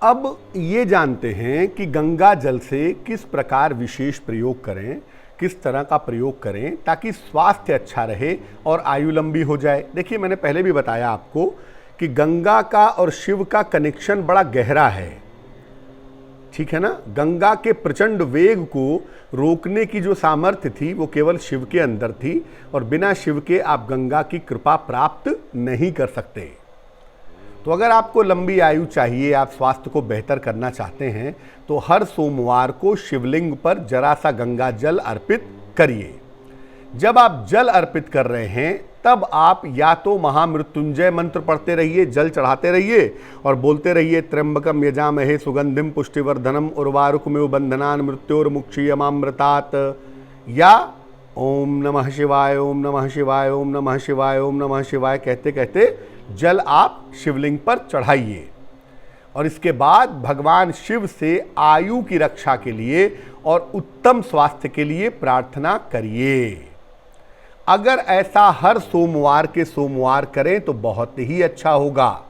अब ये जानते हैं कि गंगा जल से किस प्रकार विशेष प्रयोग करें, किस तरह का प्रयोग करें ताकि स्वास्थ्य अच्छा रहे और आयु लंबी हो जाए। देखिए, मैंने पहले भी बताया आपको कि गंगा का और शिव का कनेक्शन बड़ा गहरा है, ठीक है ना। गंगा के प्रचंड वेग को रोकने की जो सामर्थ्य थी वो केवल शिव के अंदर थी, और बिना शिव के आप गंगा की कृपा प्राप्त नहीं कर सकते। तो अगर आपको लंबी आयु चाहिए, आप स्वास्थ्य को बेहतर करना चाहते हैं, तो हर सोमवार को शिवलिंग पर जरा सा गंगा जल अर्पित करिए। जब आप जल अर्पित कर रहे हैं तब आप या तो महामृत्युंजय मंत्र पढ़ते रहिए, जल चढ़ाते रहिए और बोलते रहिए त्र्यंबकम यजामहे सुगंधिम पुष्टिवर्धनम उर्वारुकमेव बंधनान मृत्योर्मुक्षीयमामृतात्, या ओम नमः शिवाय, ओम नमः शिवाय, ओम नमः शिवाय, ओम नमः शिवाय कहते कहते जल आप शिवलिंग पर चढ़ाइए। और इसके बाद भगवान शिव से आयु की रक्षा के लिए और उत्तम स्वास्थ्य के लिए प्रार्थना करिए। अगर ऐसा हर सोमवार के सोमवार करें तो बहुत ही अच्छा होगा।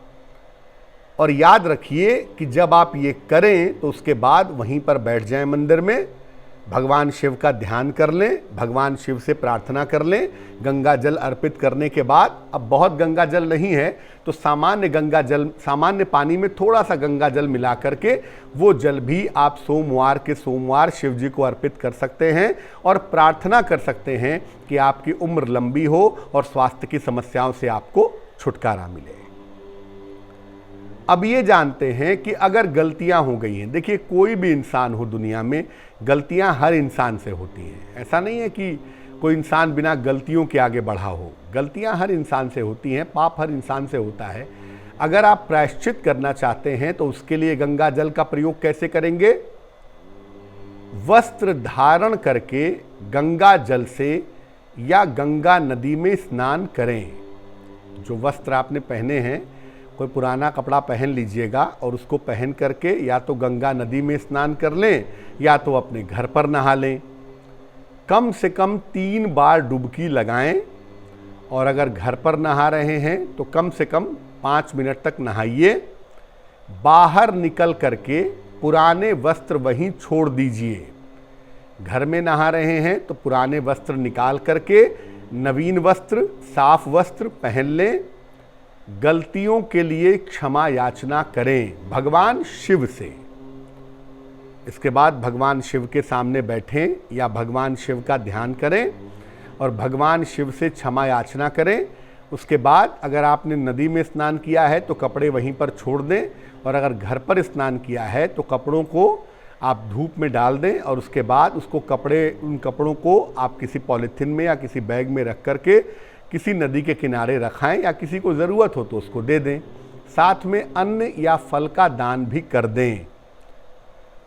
और याद रखिए कि जब आप ये करें तो उसके बाद वहीं पर बैठ जाएं मंदिर में, भगवान शिव का ध्यान कर लें, भगवान शिव से प्रार्थना कर लें। गंगा जल अर्पित करने के बाद, अब बहुत गंगा जल नहीं है तो सामान्य गंगा जल, सामान्य पानी में थोड़ा सा गंगा जल मिला करके वो जल भी आप सोमवार के सोमवार शिव जी को अर्पित कर सकते हैं और प्रार्थना कर सकते हैं कि आपकी उम्र लंबी हो और स्वास्थ्य की समस्याओं से आपको छुटकारा मिले। अब ये जानते हैं कि अगर गलतियां हो गई हैं, देखिए कोई भी इंसान हो दुनिया में, गलतियां हर इंसान से होती हैं। ऐसा नहीं है कि कोई इंसान बिना गलतियों के आगे बढ़ा हो, गलतियां हर इंसान से होती हैं, पाप हर इंसान से होता है। अगर आप प्रायश्चित करना चाहते हैं तो उसके लिए गंगा जल का प्रयोग कैसे करेंगे? वस्त्र धारण करके गंगा जल से या गंगा नदी में स्नान करें। जो वस्त्र आपने पहने हैं, कोई पुराना कपड़ा पहन लीजिएगा और उसको पहन करके या तो गंगा नदी में स्नान कर लें या तो अपने घर पर नहा लें। कम से कम 3 बार डुबकी लगाएं, और अगर घर पर नहा रहे हैं तो कम से कम 5 मिनट तक नहाइए। बाहर निकल करके पुराने वस्त्र वहीं छोड़ दीजिए। घर में नहा रहे हैं तो पुराने वस्त्र निकाल करके नवीन वस्त्र, साफ वस्त्र पहन लें। गलतियों के लिए क्षमा याचना करें भगवान शिव से। इसके बाद भगवान शिव के सामने बैठें या भगवान शिव का ध्यान करें और भगवान शिव से क्षमा याचना करें। उसके बाद अगर आपने नदी में स्नान किया है तो कपड़े वहीं पर छोड़ दें, और अगर घर पर स्नान किया है तो कपड़ों को आप धूप में डाल दें, और उसके बाद उसको उन कपड़ों को आप किसी पॉलीथीन में या किसी बैग में रख करके किसी नदी के किनारे रखाएं, या किसी को ज़रूरत हो तो उसको दे दें। साथ में अन्न या फल का दान भी कर दें।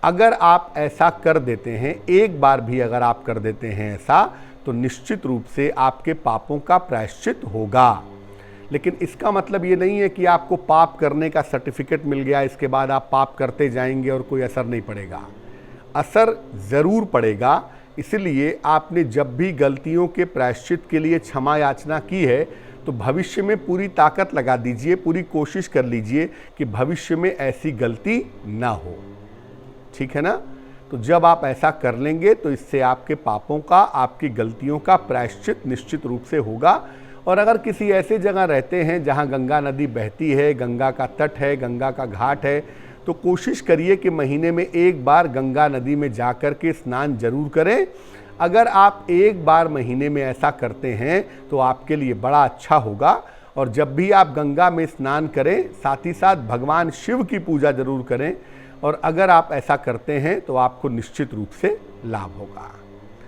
अगर आप ऐसा कर देते हैं, एक बार भी अगर आप कर देते हैं ऐसा, तो निश्चित रूप से आपके पापों का प्रायश्चित होगा। लेकिन इसका मतलब ये नहीं है कि आपको पाप करने का सर्टिफिकेट मिल गया, इसके बाद आप पाप करते जाएंगे और कोई असर नहीं पड़ेगा। असर ज़रूर पड़ेगा। इसलिए आपने जब भी गलतियों के प्रायश्चित के लिए क्षमा याचना की है तो भविष्य में पूरी ताकत लगा दीजिए, पूरी कोशिश कर लीजिए कि भविष्य में ऐसी गलती ना हो, ठीक है ना। तो जब आप ऐसा कर लेंगे तो इससे आपके पापों का, आपकी गलतियों का प्रायश्चित निश्चित रूप से होगा। और अगर किसी ऐसे जगह रहते हैं जहां गंगा नदी बहती है, गंगा का तट है, गंगा का घाट है, तो कोशिश करिए कि महीने में एक बार गंगा नदी में जाकर के स्नान जरूर करें। अगर आप एक बार महीने में ऐसा करते हैं तो आपके लिए बड़ा अच्छा होगा। और जब भी आप गंगा में स्नान करें, साथ ही साथ भगवान शिव की पूजा जरूर करें। और अगर आप ऐसा करते हैं तो आपको निश्चित रूप से लाभ होगा।